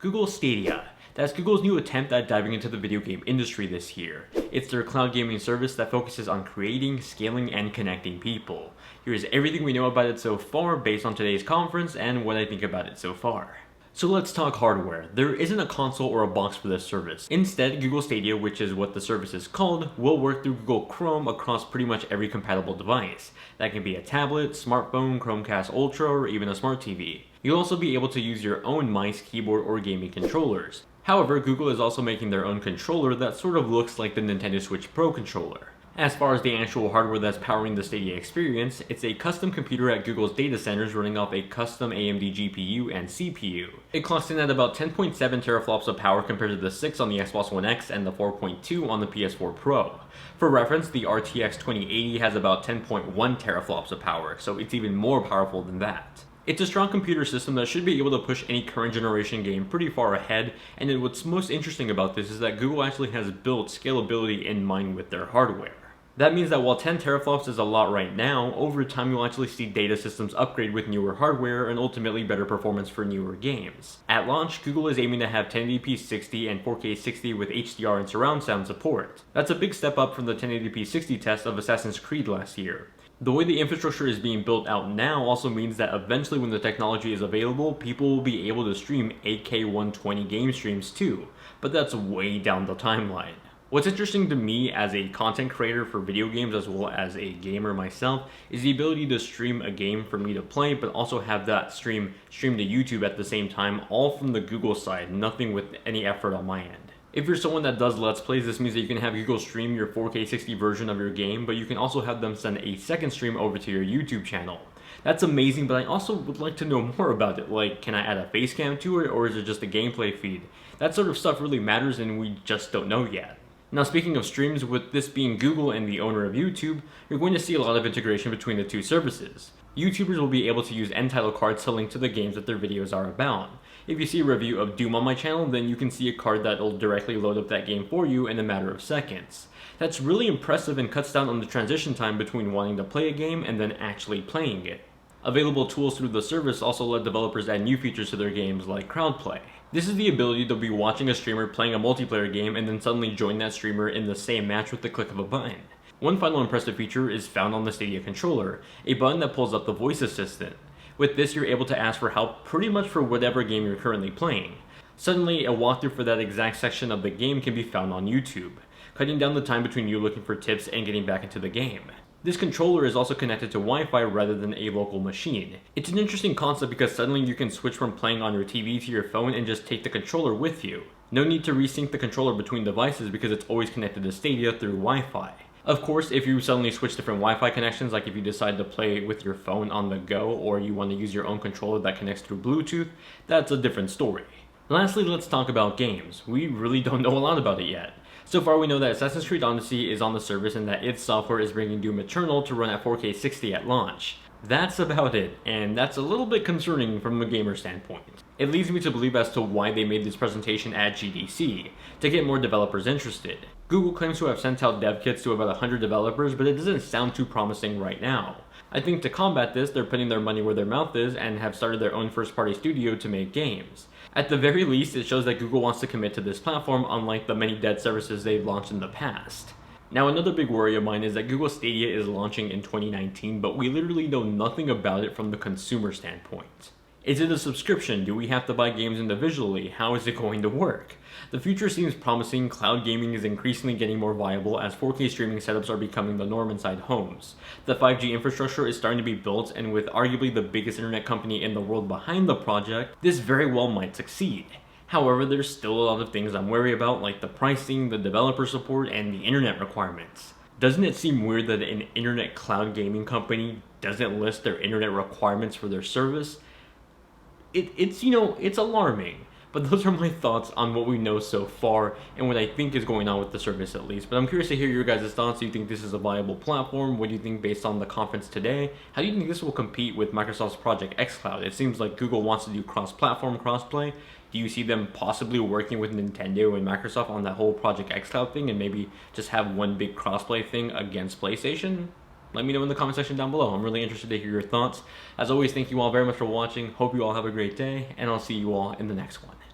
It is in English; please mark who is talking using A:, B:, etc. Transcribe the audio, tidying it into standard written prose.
A: Google Stadia. That's Google's new attempt at diving into the video game industry this year. It's their cloud gaming service that focuses on creating, scaling, and connecting people. Here's everything we know about it so far based on today's conference and what I think about it so far. So let's talk hardware. There isn't a console or a box for this service. Instead, Google Stadia, which is what the service is called, will work through Google Chrome across pretty much every compatible device. That can be a tablet, smartphone, Chromecast Ultra, or even a smart TV. You'll also be able to use your own mice, keyboard, or gaming controllers. However, Google is also making their own controller that sort of looks like the Nintendo Switch Pro controller. As far as the actual hardware that's powering the Stadia experience, it's a custom computer at Google's data centers running off a custom AMD GPU and CPU. It clocks in at about 10.7 teraflops of power compared to the 6 on the Xbox One X and the 4.2 on the PS4 Pro. For reference, the RTX 2080 has about 10.1 teraflops of power, so it's even more powerful than that. It's a strong computer system that should be able to push any current generation game pretty far ahead, and then what's most interesting about this is that Google actually has built scalability in mind with their hardware. That means that while 10 teraflops is a lot right now, over time you'll actually see data systems upgrade with newer hardware and ultimately better performance for newer games. At launch, Google is aiming to have 1080p 60 and 4K 60 with HDR and surround sound support. That's a big step up from the 1080p 60 test of Assassin's Creed last year. The way the infrastructure is being built out now also means that eventually when the technology is available, people will be able to stream 8K 120 game streams too, but that's way down the timeline. What's interesting to me as a content creator for video games as well as a gamer myself is the ability to stream a game for me to play, but also have that stream to YouTube at the same time, all from the Google side, nothing with any effort on my end. If you're someone that does Let's Plays, this means that you can have Google stream your 4K 60 version of your game, but you can also have them send a second stream over to your YouTube channel. That's amazing, but I also would like to know more about it. Like, can I add a face cam to it, or is it just a gameplay feed? That sort of stuff really matters and we just don't know yet. Now, speaking of streams, with this being Google and the owner of YouTube, you're going to see a lot of integration between the two services. YouTubers will be able to use end title cards to link to the games that their videos are about. If you see a review of Doom on my channel, then you can see a card that will directly load up that game for you in a matter of seconds. That's really impressive and cuts down on the transition time between wanting to play a game and then actually playing it. Available tools through the service also let developers add new features to their games like crowdplay. This is the ability to be watching a streamer playing a multiplayer game and then suddenly join that streamer in the same match with the click of a button. One final impressive feature is found on the Stadia controller, a button that pulls up the voice assistant. With this, you're able to ask for help pretty much for whatever game you're currently playing. Suddenly, a walkthrough for that exact section of the game can be found on YouTube, cutting down the time between you looking for tips and getting back into the game. This controller is also connected to Wi-Fi rather than a local machine. It's an interesting concept because suddenly you can switch from playing on your TV to your phone and just take the controller with you. No need to resync the controller between devices because it's always connected to Stadia through Wi-Fi. Of course, if you suddenly switch different Wi-Fi connections, like if you decide to play with your phone on the go or you want to use your own controller that connects through Bluetooth, that's a different story. Lastly, let's talk about games. We really don't know a lot about it yet. So far, we know that Assassin's Creed Odyssey is on the service and that its software is bringing Doom Eternal to run at 4K 60 at launch. That's about it, and that's a little bit concerning from a gamer standpoint. It leads me to believe as to why they made this presentation at GDC, to get more developers interested. Google claims to have sent out dev kits to about 100 developers, but it doesn't sound too promising right now. I think to combat this, they're putting their money where their mouth is and have started their own first-party studio to make games. At the very least, it shows that Google wants to commit to this platform, unlike the many dead services they've launched in the past. Now, another big worry of mine is that Google Stadia is launching in 2019, but we literally know nothing about it from the consumer standpoint. Is it a subscription? Do we have to buy games individually? How is it going to work? The future seems promising. Cloud gaming is increasingly getting more viable as 4K streaming setups are becoming the norm inside homes. The 5G infrastructure is starting to be built, and with arguably the biggest internet company in the world behind the project, this very well might succeed. However, there's still a lot of things I'm wary about, like the pricing, the developer support, and the internet requirements. Doesn't it seem weird that an internet cloud gaming company doesn't list their internet requirements for their service? It's alarming. But those are my thoughts on what we know so far and what I think is going on with the service at least. But I'm curious to hear your guys' thoughts. Do you think this is a viable platform? What do you think based on the conference today? How do you think this will compete with Microsoft's Project xCloud? It seems like Google wants to do cross-platform crossplay. Do you see them possibly working with Nintendo and Microsoft on that whole Project xCloud thing and maybe just have one big crossplay thing against PlayStation? Let me know in the comment section down below. I'm really interested to hear your thoughts. As always, thank you all very much for watching. Hope you all have a great day, and I'll see you all in the next one.